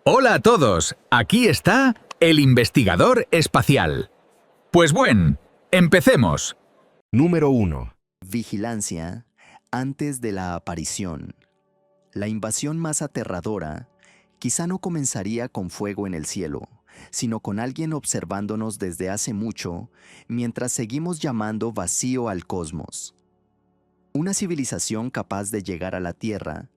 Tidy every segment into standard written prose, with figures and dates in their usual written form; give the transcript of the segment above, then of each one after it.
Hola a todos, aquí está el investigador espacial. Pues bueno, empecemos. Número 1. Vigilancia antes de la aparición. La invasión más aterradora quizá no comenzaría con fuego en el cielo, sino con alguien observándonos desde hace mucho mientras seguimos llamando vacío al cosmos. Una civilización capaz de llegar a la Tierra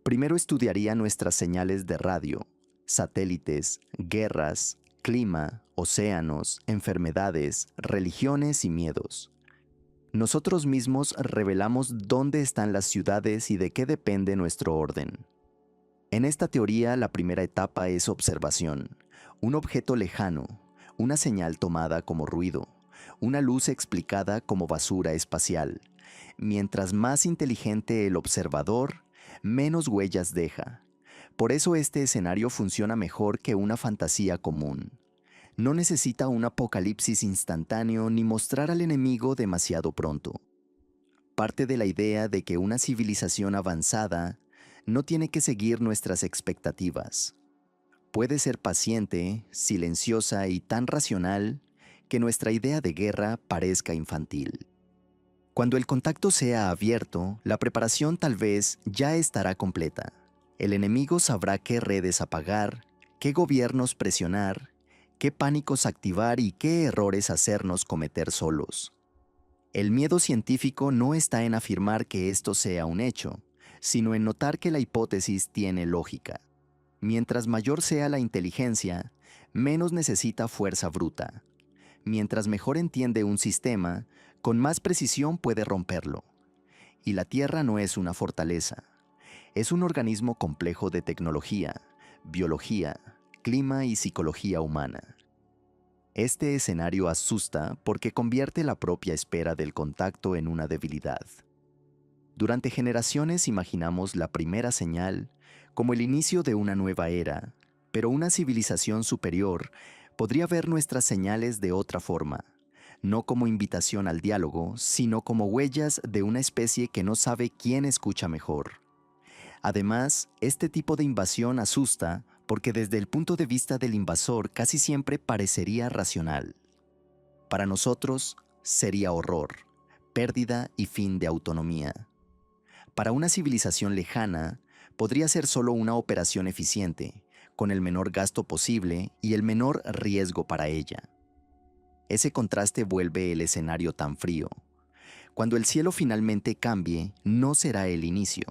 primero estudiaría nuestras señales de radio, satélites, guerras, clima, océanos, enfermedades, religiones y miedos. Nosotros mismos revelamos dónde están las ciudades y de qué depende nuestro orden. En esta teoría, la primera etapa es observación, un objeto lejano, una señal tomada como ruido, una luz explicada como basura espacial. Mientras más inteligente el observador, menos huellas deja. Por eso este escenario funciona mejor que una fantasía común. No necesita un apocalipsis instantáneo ni mostrar al enemigo demasiado pronto. Parte de la idea de que una civilización avanzada no tiene que seguir nuestras expectativas. Puede ser paciente, silenciosa y tan racional que nuestra idea de guerra parezca infantil. Cuando el contacto sea abierto, la preparación tal vez ya estará completa. El enemigo sabrá qué redes apagar, qué gobiernos presionar, qué pánicos activar y qué errores hacernos cometer solos. El miedo científico no está en afirmar que esto sea un hecho, sino en notar que la hipótesis tiene lógica. Mientras mayor sea la inteligencia, menos necesita fuerza bruta. Mientras mejor entiende un sistema, con más precisión puede romperlo. Y la Tierra no es una fortaleza. Es un organismo complejo de tecnología, biología, clima y psicología humana. Este escenario asusta porque convierte la propia espera del contacto en una debilidad. Durante generaciones imaginamos la primera señal como el inicio de una nueva era, pero una civilización superior podría ver nuestras señales de otra forma, no como invitación al diálogo, sino como huellas de una especie que no sabe quién escucha mejor. Además, este tipo de invasión asusta porque desde el punto de vista del invasor casi siempre parecería racional. Para nosotros, sería horror, pérdida y fin de autonomía. Para una civilización lejana, podría ser solo una operación eficiente, con el menor gasto posible y el menor riesgo para ella. Ese contraste vuelve el escenario tan frío. Cuando el cielo finalmente cambie, no será el inicio.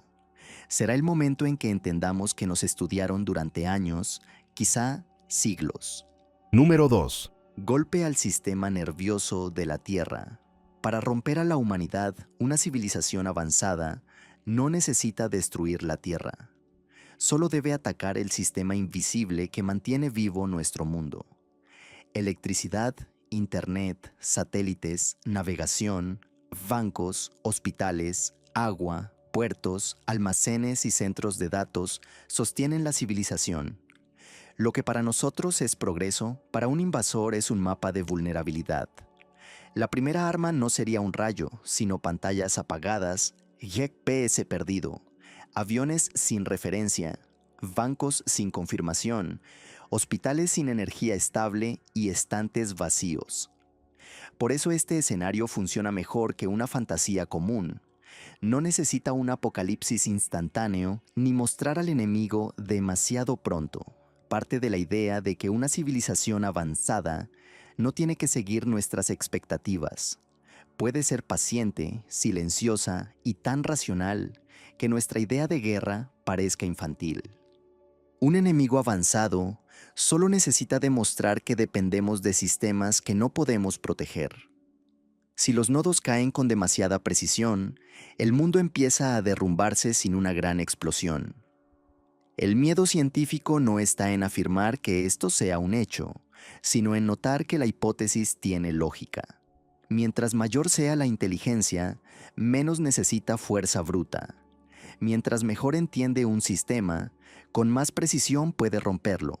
Será el momento en que entendamos que nos estudiaron durante años, quizá siglos. Número 2. Golpe al sistema nervioso de la Tierra. Para romper a la humanidad, una civilización avanzada no necesita destruir la Tierra. Solo debe atacar el sistema invisible que mantiene vivo nuestro mundo. Electricidad, internet, satélites, navegación, bancos, hospitales, agua, puertos, almacenes y centros de datos sostienen la civilización. Lo que para nosotros es progreso, para un invasor es un mapa de vulnerabilidad. La primera arma no sería un rayo, sino pantallas apagadas, GPS perdido, aviones sin referencia, bancos sin confirmación, hospitales sin energía estable y estantes vacíos. Por eso este escenario funciona mejor que una fantasía común. No necesita un apocalipsis instantáneo ni mostrar al enemigo demasiado pronto. Parte de la idea de que una civilización avanzada no tiene que seguir nuestras expectativas. Puede ser paciente, silenciosa y tan racional que nuestra idea de guerra parezca infantil. Un enemigo avanzado solo necesita demostrar que dependemos de sistemas que no podemos proteger. Si los nodos caen con demasiada precisión, el mundo empieza a derrumbarse sin una gran explosión. El miedo científico no está en afirmar que esto sea un hecho, sino en notar que la hipótesis tiene lógica. Mientras mayor sea la inteligencia, menos necesita fuerza bruta. Mientras mejor entiende un sistema, con más precisión puede romperlo.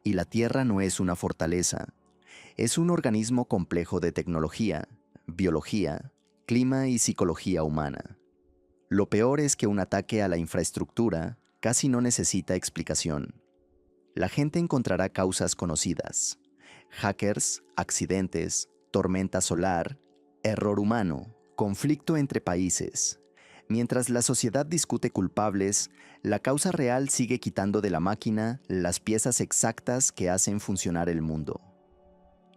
Y la Tierra no es una fortaleza, es un organismo complejo de tecnología, biología, clima y psicología humana. Lo peor es que un ataque a la infraestructura casi no necesita explicación. La gente encontrará causas conocidas: hackers, accidentes, tormenta solar, error humano, conflicto entre países. Mientras la sociedad discute culpables, la causa real sigue quitando de la máquina las piezas exactas que hacen funcionar el mundo.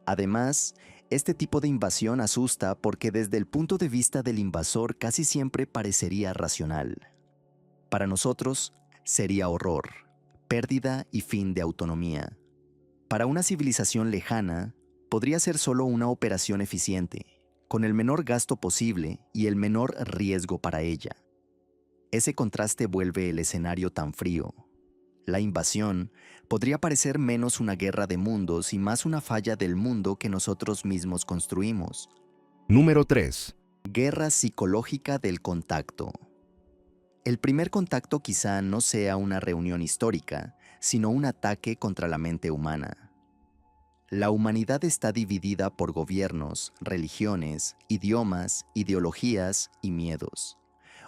Además, este tipo de invasión asusta porque desde el punto de vista del invasor casi siempre parecería racional. Para nosotros, sería horror, pérdida y fin de autonomía. Para una civilización lejana, podría ser solo una operación eficiente, con el menor gasto posible y el menor riesgo para ella. Ese contraste vuelve el escenario tan frío. La invasión podría parecer menos una guerra de mundos y más una falla del mundo que nosotros mismos construimos. Número 3. Guerra psicológica del contacto. El primer contacto quizá no sea una reunión histórica, sino un ataque contra la mente humana. La humanidad está dividida por gobiernos, religiones, idiomas, ideologías y miedos.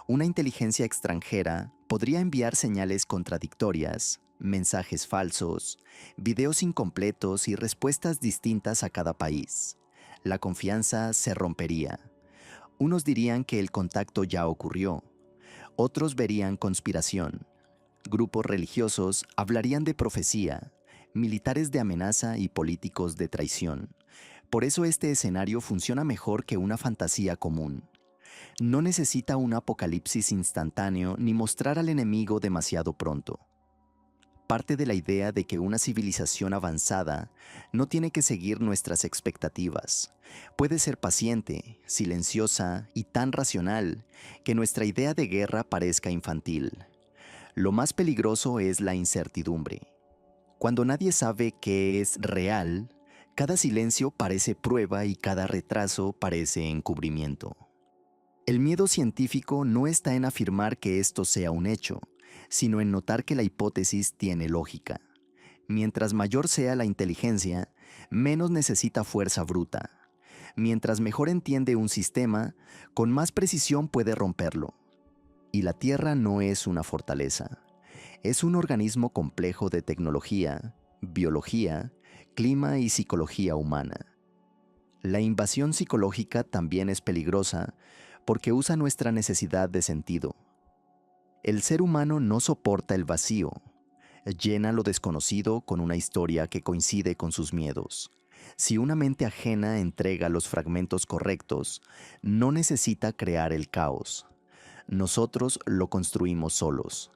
Una inteligencia extranjera podría enviar señales contradictorias, mensajes falsos, videos incompletos y respuestas distintas a cada país. La confianza se rompería. Unos dirían que el contacto ya ocurrió. Otros verían conspiración. Grupos religiosos hablarían de profecía, militares de amenaza y políticos de traición. Por eso este escenario funciona mejor que una fantasía común. No necesita un apocalipsis instantáneo ni mostrar al enemigo demasiado pronto. Parte de la idea de que una civilización avanzada no tiene que seguir nuestras expectativas. Puede ser paciente, silenciosa y tan racional que nuestra idea de guerra parezca infantil. Lo más peligroso es la incertidumbre. Cuando nadie sabe qué es real, cada silencio parece prueba y cada retraso parece encubrimiento. El miedo científico no está en afirmar que esto sea un hecho, sino en notar que la hipótesis tiene lógica. Mientras mayor sea la inteligencia, menos necesita fuerza bruta. Mientras mejor entiende un sistema, con más precisión puede romperlo. Y la Tierra no es una fortaleza. Es un organismo complejo de tecnología, biología, clima y psicología humana. La invasión psicológica también es peligrosa porque usa nuestra necesidad de sentido. El ser humano no soporta el vacío. Llena lo desconocido con una historia que coincide con sus miedos. Si una mente ajena entrega los fragmentos correctos, no necesita crear el caos. Nosotros lo construimos solos.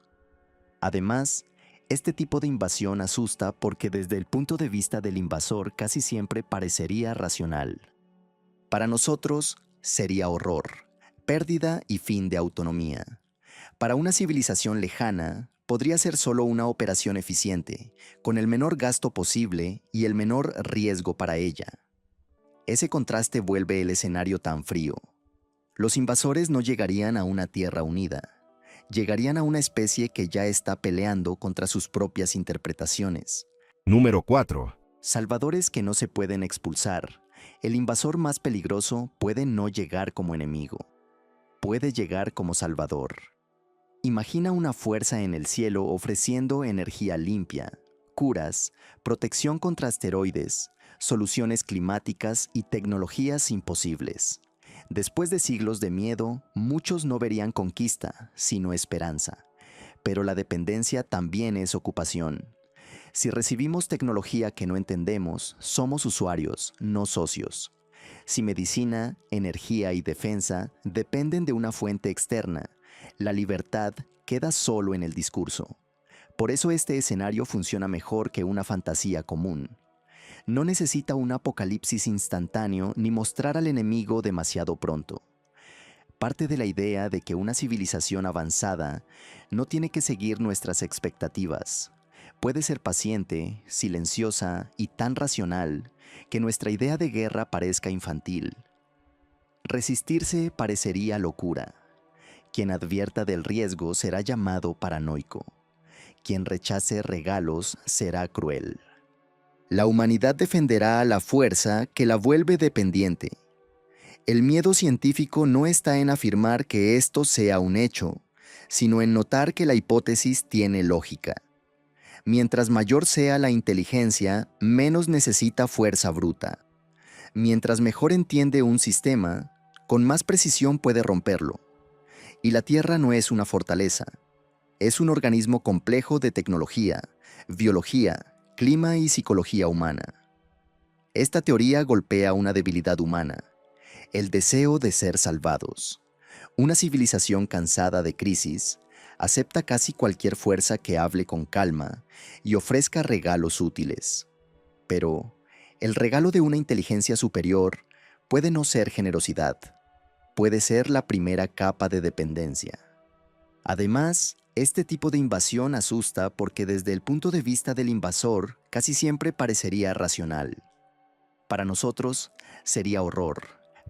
Además, este tipo de invasión asusta porque desde el punto de vista del invasor casi siempre parecería racional. Para nosotros, sería horror, pérdida y fin de autonomía. Para una civilización lejana, podría ser solo una operación eficiente, con el menor gasto posible y el menor riesgo para ella. Ese contraste vuelve el escenario tan frío. Los invasores no llegarían a una tierra unida. Llegarían a una especie que ya está peleando contra sus propias interpretaciones. Número 4. Salvadores que no se pueden expulsar. El invasor más peligroso puede no llegar como enemigo. Puede llegar como salvador. Imagina una fuerza en el cielo ofreciendo energía limpia, curas, protección contra asteroides, soluciones climáticas y tecnologías imposibles. Después de siglos de miedo, muchos no verían conquista, sino esperanza. Pero la dependencia también es ocupación. Si recibimos tecnología que no entendemos, somos usuarios, no socios. Si medicina, energía y defensa dependen de una fuente externa, la libertad queda solo en el discurso. Por eso este escenario funciona mejor que una fantasía común. No necesita un apocalipsis instantáneo ni mostrar al enemigo demasiado pronto. Parte de la idea de que una civilización avanzada no tiene que seguir nuestras expectativas. Puede ser paciente, silenciosa y tan racional que nuestra idea de guerra parezca infantil. Resistirse parecería locura. Quien advierta del riesgo será llamado paranoico. Quien rechace regalos será cruel. La humanidad defenderá a la fuerza que la vuelve dependiente. El miedo científico no está en afirmar que esto sea un hecho, sino en notar que la hipótesis tiene lógica. Mientras mayor sea la inteligencia, menos necesita fuerza bruta. Mientras mejor entiende un sistema, con más precisión puede romperlo. Y la Tierra no es una fortaleza. Es un organismo complejo de tecnología, biología, clima y psicología humana. Esta teoría golpea una debilidad humana, el deseo de ser salvados. Una civilización cansada de crisis acepta casi cualquier fuerza que hable con calma y ofrezca regalos útiles. Pero el regalo de una inteligencia superior puede no ser generosidad, puede ser la primera capa de dependencia. Además, este tipo de invasión asusta porque desde el punto de vista del invasor casi siempre parecería racional. Para nosotros sería horror,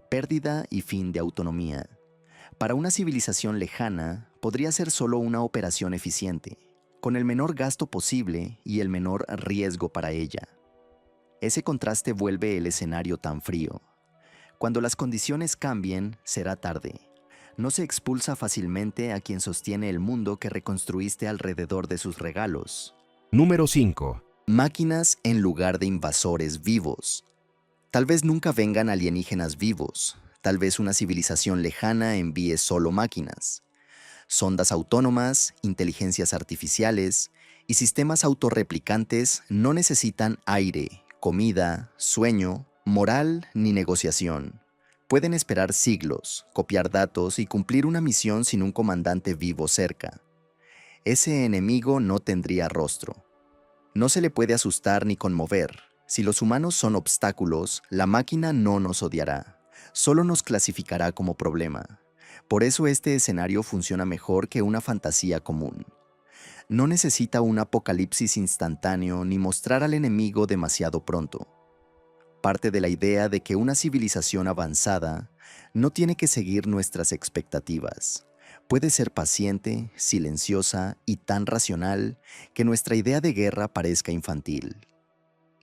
pérdida y fin de autonomía. Para una civilización lejana podría ser solo una operación eficiente, con el menor gasto posible y el menor riesgo para ella. Ese contraste vuelve el escenario tan frío. Cuando las condiciones cambien, será tarde. No se expulsa fácilmente a quien sostiene el mundo que reconstruiste alrededor de sus regalos. Número 5. Máquinas en lugar de invasores vivos. Tal vez nunca vengan alienígenas vivos. Tal vez una civilización lejana envíe solo máquinas. Sondas autónomas, inteligencias artificiales y sistemas autorreplicantes no necesitan aire, comida, sueño, moral ni negociación. Pueden esperar siglos, copiar datos y cumplir una misión sin un comandante vivo cerca. Ese enemigo no tendría rostro. No se le puede asustar ni conmover. Si los humanos son obstáculos, la máquina no nos odiará. Solo nos clasificará como problema. Por eso este escenario funciona mejor que una fantasía común. No necesita un apocalipsis instantáneo ni mostrar al enemigo demasiado pronto. Parte de la idea de que una civilización avanzada no tiene que seguir nuestras expectativas. Puede ser paciente, silenciosa y tan racional que nuestra idea de guerra parezca infantil.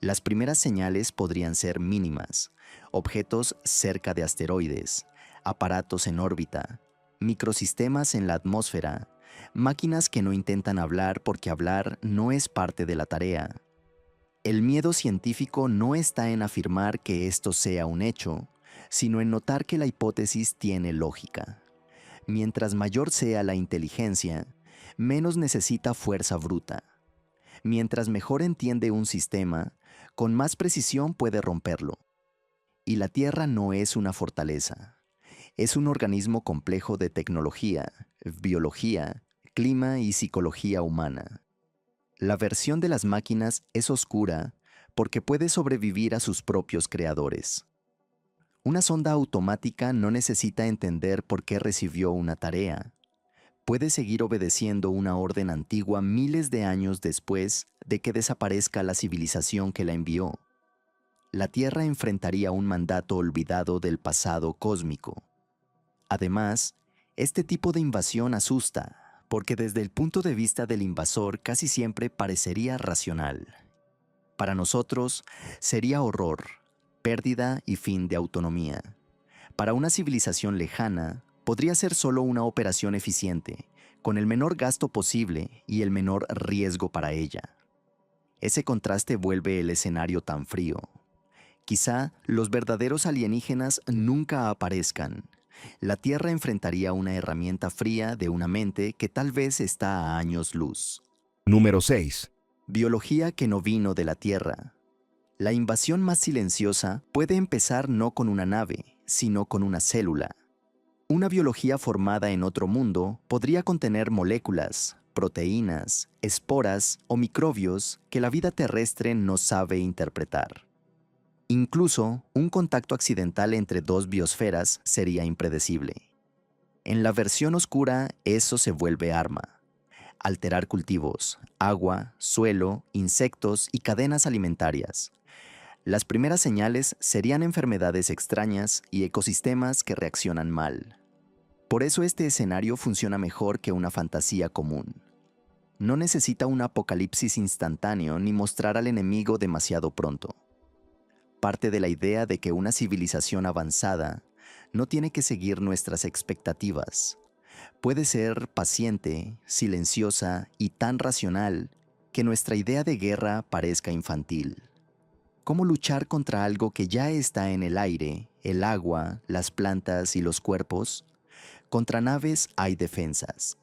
Las primeras señales podrían ser mínimas: objetos cerca de asteroides, aparatos en órbita, microsistemas en la atmósfera, máquinas que no intentan hablar porque hablar no es parte de la tarea. El miedo científico no está en afirmar que esto sea un hecho, sino en notar que la hipótesis tiene lógica. Mientras mayor sea la inteligencia, menos necesita fuerza bruta. Mientras mejor entiende un sistema, con más precisión puede romperlo. Y la Tierra no es una fortaleza. Es un organismo complejo de tecnología, biología, clima y psicología humana. La versión de las máquinas es oscura porque puede sobrevivir a sus propios creadores. Una sonda automática no necesita entender por qué recibió una tarea. Puede seguir obedeciendo una orden antigua miles de años después de que desaparezca la civilización que la envió. La Tierra enfrentaría un mandato olvidado del pasado cósmico. Además, este tipo de invasión asusta, porque desde el punto de vista del invasor casi siempre parecería racional. Para nosotros, sería horror, pérdida y fin de autonomía. Para una civilización lejana, podría ser solo una operación eficiente, con el menor gasto posible y el menor riesgo para ella. Ese contraste vuelve el escenario tan frío. Quizá los verdaderos alienígenas nunca aparezcan. La Tierra enfrentaría una herramienta fría de una mente que tal vez está a años luz. Número 6. Biología que no vino de la Tierra. La invasión más silenciosa puede empezar no con una nave, sino con una célula. Una biología formada en otro mundo podría contener moléculas, proteínas, esporas o microbios que la vida terrestre no sabe interpretar. Incluso, un contacto accidental entre dos biosferas sería impredecible. En la versión oscura, eso se vuelve arma. Alterar cultivos, agua, suelo, insectos y cadenas alimentarias. Las primeras señales serían enfermedades extrañas y ecosistemas que reaccionan mal. Por eso este escenario funciona mejor que una fantasía común. No necesita un apocalipsis instantáneo ni mostrar al enemigo demasiado pronto. Parte de la idea de que una civilización avanzada no tiene que seguir nuestras expectativas. Puede ser paciente, silenciosa y tan racional que nuestra idea de guerra parezca infantil. ¿Cómo luchar contra algo que ya está en el aire, el agua, las plantas y los cuerpos? Contra naves hay defensas.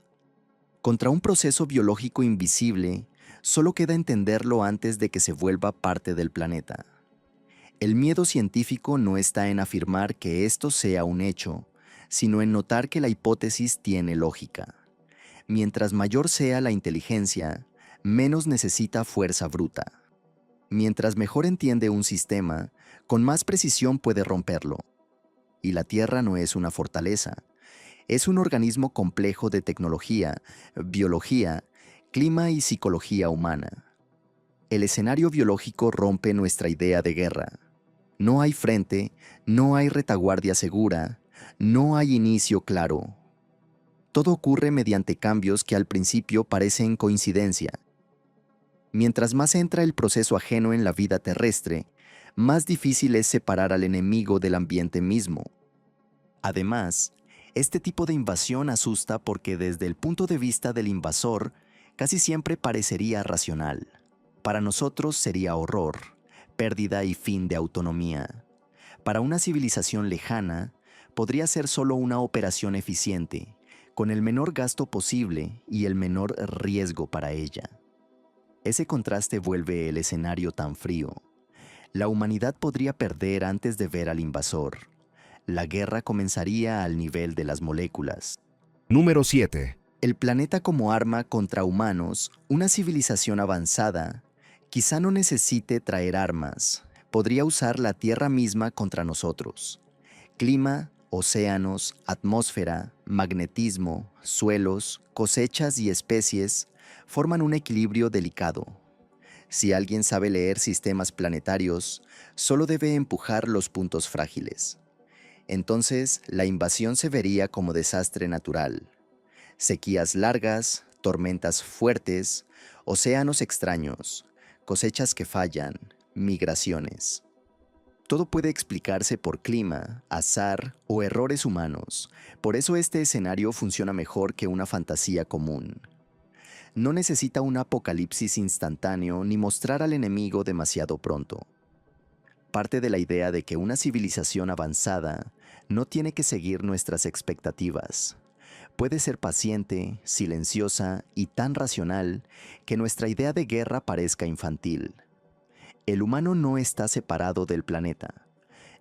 Contra un proceso biológico invisible, solo queda entenderlo antes de que se vuelva parte del planeta. El miedo científico no está en afirmar que esto sea un hecho, sino en notar que la hipótesis tiene lógica. Mientras mayor sea la inteligencia, menos necesita fuerza bruta. Mientras mejor entiende un sistema, con más precisión puede romperlo. Y la Tierra no es una fortaleza. Es un organismo complejo de tecnología, biología, clima y psicología humana. El escenario biológico rompe nuestra idea de guerra. No hay frente, no hay retaguardia segura, no hay inicio claro. Todo ocurre mediante cambios que al principio parecen coincidencia. Mientras más entra el proceso ajeno en la vida terrestre, más difícil es separar al enemigo del ambiente mismo. Además, este tipo de invasión asusta porque desde el punto de vista del invasor, casi siempre parecería racional. Para nosotros sería horror, pérdida y fin de autonomía. Para una civilización lejana, podría ser solo una operación eficiente, con el menor gasto posible y el menor riesgo para ella. Ese contraste vuelve el escenario tan frío. La humanidad podría perder antes de ver al invasor. La guerra comenzaría al nivel de las moléculas. Número 7. El planeta como arma contra humanos, una civilización avanzada, quizá no necesite traer armas. Podría usar la Tierra misma contra nosotros. Clima, océanos, atmósfera, magnetismo, suelos, cosechas y especies forman un equilibrio delicado. Si alguien sabe leer sistemas planetarios, solo debe empujar los puntos frágiles. Entonces, la invasión se vería como desastre natural. Sequías largas, tormentas fuertes, océanos extraños, cosechas que fallan, migraciones. Todo puede explicarse por clima, azar o errores humanos. Por eso este escenario funciona mejor que una fantasía común. No necesita un apocalipsis instantáneo ni mostrar al enemigo demasiado pronto. Parte de la idea de que una civilización avanzada no tiene que seguir nuestras expectativas. Puede ser paciente, silenciosa y tan racional que nuestra idea de guerra parezca infantil. El humano no está separado del planeta.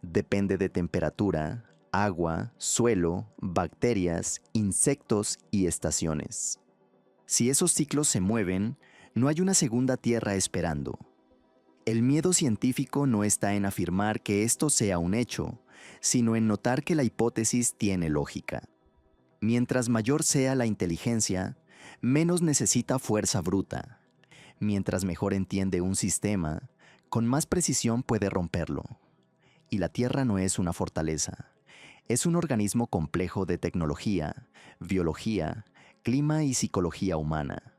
Depende de temperatura, agua, suelo, bacterias, insectos y estaciones. Si esos ciclos se mueven, no hay una segunda Tierra esperando. El miedo científico no está en afirmar que esto sea un hecho, sino en notar que la hipótesis tiene lógica. Mientras mayor sea la inteligencia, menos necesita fuerza bruta. Mientras mejor entiende un sistema, con más precisión puede romperlo. Y la Tierra no es una fortaleza. Es un organismo complejo de tecnología, biología, clima y psicología humana.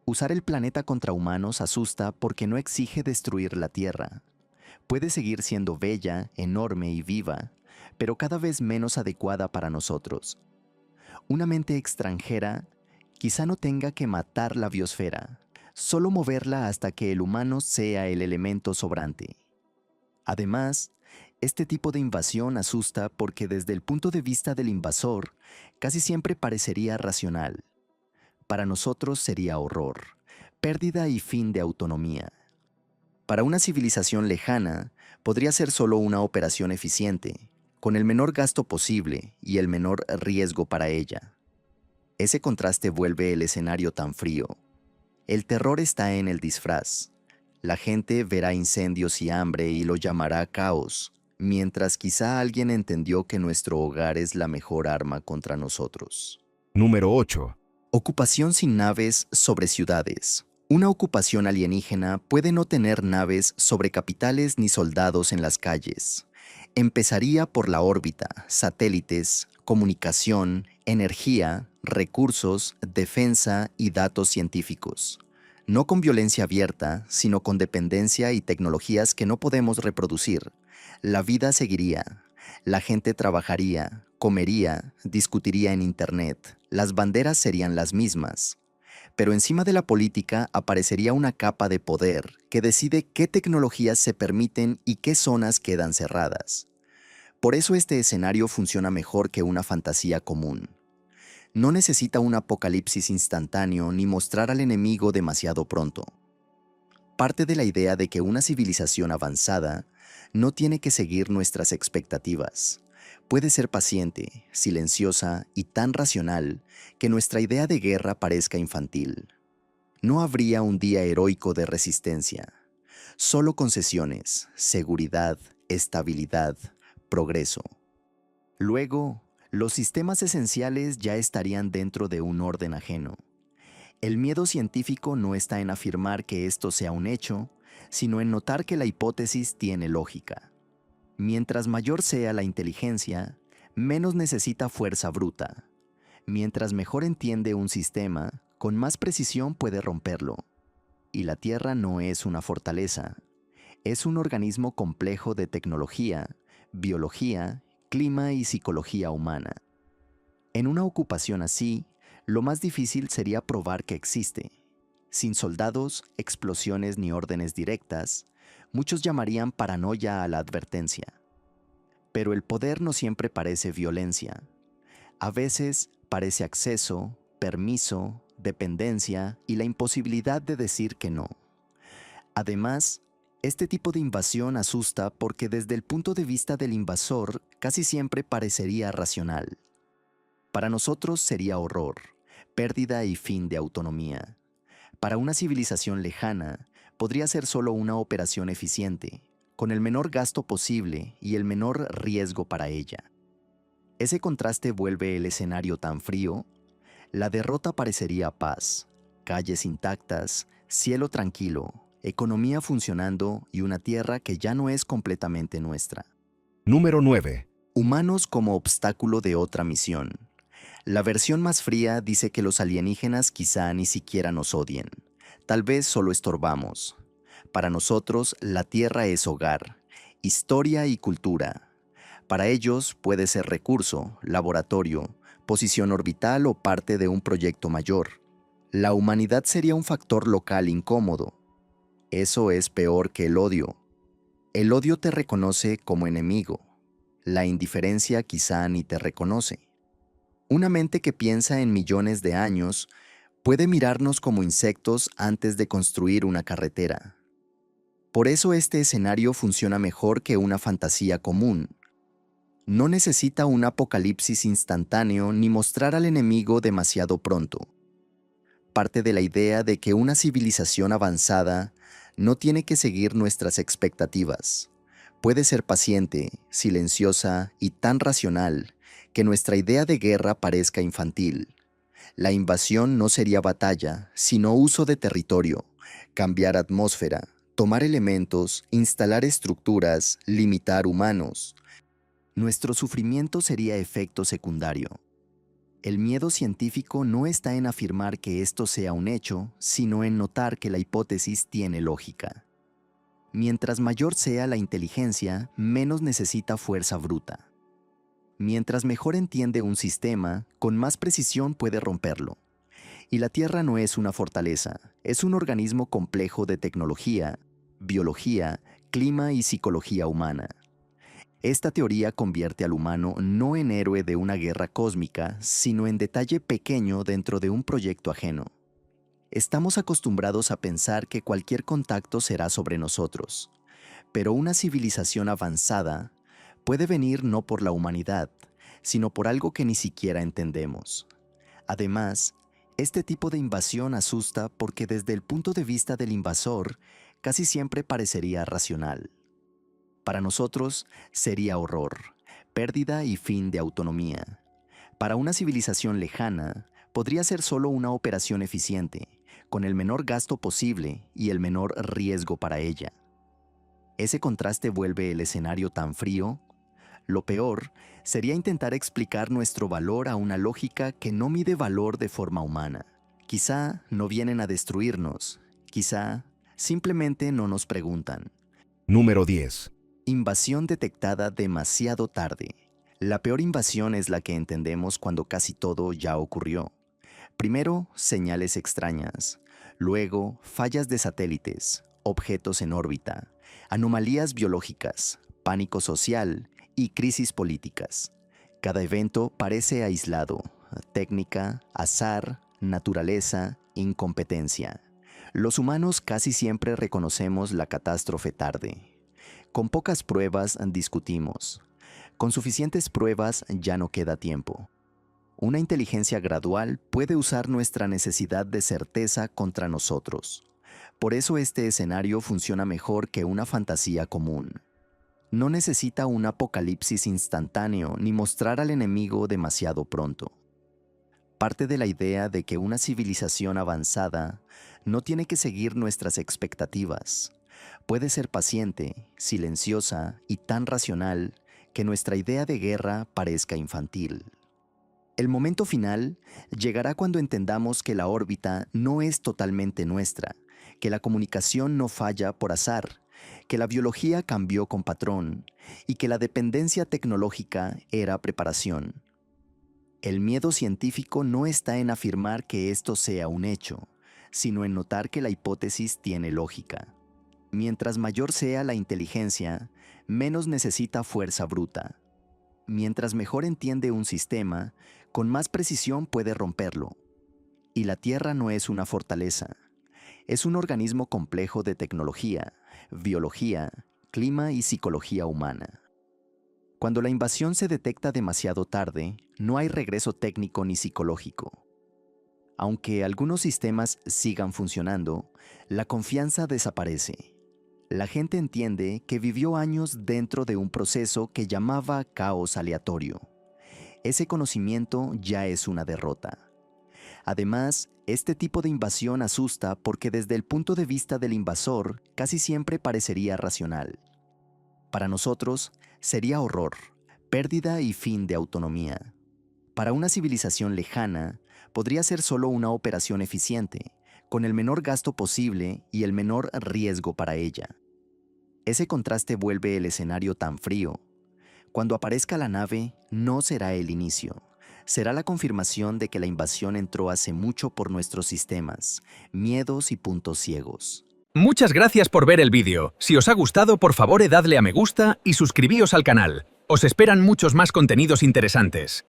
Usar el planeta contra humanos asusta porque no exige destruir la Tierra. Puede seguir siendo bella, enorme y viva, pero cada vez menos adecuada para nosotros. Una mente extranjera quizá no tenga que matar la biosfera, solo moverla hasta que el humano sea el elemento sobrante. Además, este tipo de invasión asusta porque desde el punto de vista del invasor, casi siempre parecería racional. Para nosotros sería horror, pérdida y fin de autonomía. Para una civilización lejana, podría ser solo una operación eficiente, con el menor gasto posible y el menor riesgo para ella. Ese contraste vuelve el escenario tan frío. El terror está en el disfraz. La gente verá incendios y hambre y lo llamará caos, mientras quizá alguien entendió que nuestro hogar es la mejor arma contra nosotros. Número 8. Ocupación sin naves sobre ciudades. Una ocupación alienígena puede no tener naves sobre capitales ni soldados en las calles. Empezaría por la órbita, satélites, comunicación, energía, recursos, defensa y datos científicos. No con violencia abierta, sino con dependencia y tecnologías que no podemos reproducir. La vida seguiría. La gente trabajaría, comería, discutiría en Internet. Las banderas serían las mismas. Pero encima de la política aparecería una capa de poder que decide qué tecnologías se permiten y qué zonas quedan cerradas. Por eso este escenario funciona mejor que una fantasía común. No necesita un apocalipsis instantáneo ni mostrar al enemigo demasiado pronto. Parte de la idea de que una civilización avanzada no tiene que seguir nuestras expectativas. Puede ser paciente, silenciosa y tan racional que nuestra idea de guerra parezca infantil. No habría un día heroico de resistencia, solo concesiones, seguridad, estabilidad, progreso. Luego, los sistemas esenciales ya estarían dentro de un orden ajeno. El miedo científico no está en afirmar que esto sea un hecho, sino en notar que la hipótesis tiene lógica. Mientras mayor sea la inteligencia, menos necesita fuerza bruta. Mientras mejor entiende un sistema, con más precisión puede romperlo. Y la Tierra no es una fortaleza. Es un organismo complejo de tecnología, biología, clima y psicología humana. En una ocupación así, lo más difícil sería probar que existe. Sin soldados, explosiones ni órdenes directas, muchos llamarían paranoia a la advertencia. Pero el poder no siempre parece violencia. A veces parece acceso, permiso, dependencia y la imposibilidad de decir que no. Además, este tipo de invasión asusta porque desde el punto de vista del invasor casi siempre parecería racional. Para nosotros sería horror, pérdida y fin de autonomía. Para una civilización lejana, podría ser solo una operación eficiente, con el menor gasto posible y el menor riesgo para ella. Ese contraste vuelve el escenario tan frío. La derrota parecería paz, calles intactas, cielo tranquilo, economía funcionando y una tierra que ya no es completamente nuestra. Número 9. Humanos como obstáculo de otra misión. La versión más fría dice que los alienígenas quizá ni siquiera nos odien. Tal vez solo estorbamos. Para nosotros, la Tierra es hogar, historia y cultura. Para ellos puede ser recurso, laboratorio, posición orbital o parte de un proyecto mayor. La humanidad sería un factor local incómodo. Eso es peor que el odio. El odio te reconoce como enemigo. La indiferencia quizá ni te reconoce. Una mente que piensa en millones de años puede mirarnos como insectos antes de construir una carretera. Por eso este escenario funciona mejor que una fantasía común. No necesita un apocalipsis instantáneo ni mostrar al enemigo demasiado pronto. Parte de la idea de que una civilización avanzada no tiene que seguir nuestras expectativas. Puede ser paciente, silenciosa y tan racional que nuestra idea de guerra parezca infantil. La invasión no sería batalla, sino uso de territorio, cambiar atmósfera, tomar elementos, instalar estructuras, limitar humanos. Nuestro sufrimiento sería efecto secundario. El miedo científico no está en afirmar que esto sea un hecho, sino en notar que la hipótesis tiene lógica. Mientras mayor sea la inteligencia, menos necesita fuerza bruta. Mientras mejor entiende un sistema, con más precisión puede romperlo. Y la Tierra no es una fortaleza, es un organismo complejo de tecnología, biología, clima y psicología humana. Esta teoría convierte al humano no en héroe de una guerra cósmica, sino en detalle pequeño dentro de un proyecto ajeno. Estamos acostumbrados a pensar que cualquier contacto será sobre nosotros, pero una civilización avanzada puede venir no por la humanidad, sino por algo que ni siquiera entendemos. Además, este tipo de invasión asusta porque desde el punto de vista del invasor, casi siempre parecería racional. Para nosotros sería horror, pérdida y fin de autonomía. Para una civilización lejana, podría ser solo una operación eficiente, con el menor gasto posible y el menor riesgo para ella. Ese contraste vuelve el escenario tan frío. Lo peor sería intentar explicar nuestro valor a una lógica que no mide valor de forma humana. Quizá no vienen a destruirnos, quizá simplemente no nos preguntan. Número 10. Invasión detectada demasiado tarde. La peor invasión es la que entendemos cuando casi todo ya ocurrió. Primero, señales extrañas. Luego, fallas de satélites, objetos en órbita, anomalías biológicas, pánico social y crisis políticas. Cada evento parece aislado. Técnica, azar, naturaleza, incompetencia. Los humanos casi siempre reconocemos la catástrofe tarde. Con pocas pruebas discutimos. Con suficientes pruebas ya no queda tiempo. Una inteligencia gradual puede usar nuestra necesidad de certeza contra nosotros. Por eso este escenario funciona mejor que una fantasía común. No necesita un apocalipsis instantáneo ni mostrar al enemigo demasiado pronto. Parte de la idea de que una civilización avanzada no tiene que seguir nuestras expectativas. Puede ser paciente, silenciosa y tan racional que nuestra idea de guerra parezca infantil. El momento final llegará cuando entendamos que la órbita no es totalmente nuestra, que la comunicación no falla por azar, que la biología cambió con patrón y que la dependencia tecnológica era preparación. El miedo científico no está en afirmar que esto sea un hecho, sino en notar que la hipótesis tiene lógica. Mientras mayor sea la inteligencia, menos necesita fuerza bruta. Mientras mejor entiende un sistema, con más precisión puede romperlo. Y la Tierra no es una fortaleza. Es un organismo complejo de tecnología, biología, clima y psicología humana. Cuando la invasión se detecta demasiado tarde, no hay regreso técnico ni psicológico. Aunque algunos sistemas sigan funcionando, la confianza desaparece. La gente entiende que vivió años dentro de un proceso que llamaba caos aleatorio. Ese conocimiento ya es una derrota. Además, este tipo de invasión asusta porque desde el punto de vista del invasor casi siempre parecería racional. Para nosotros, sería horror, pérdida y fin de autonomía. Para una civilización lejana, podría ser solo una operación eficiente, con el menor gasto posible y el menor riesgo para ella. Ese contraste vuelve el escenario tan frío. Cuando aparezca la nave, no será el inicio. Será la confirmación de que la invasión entró hace mucho por nuestros sistemas, miedos y puntos ciegos. Muchas gracias por ver el vídeo. Si os ha gustado, por favor, dadle a me gusta y suscribíos al canal. Os esperan muchos más contenidos interesantes.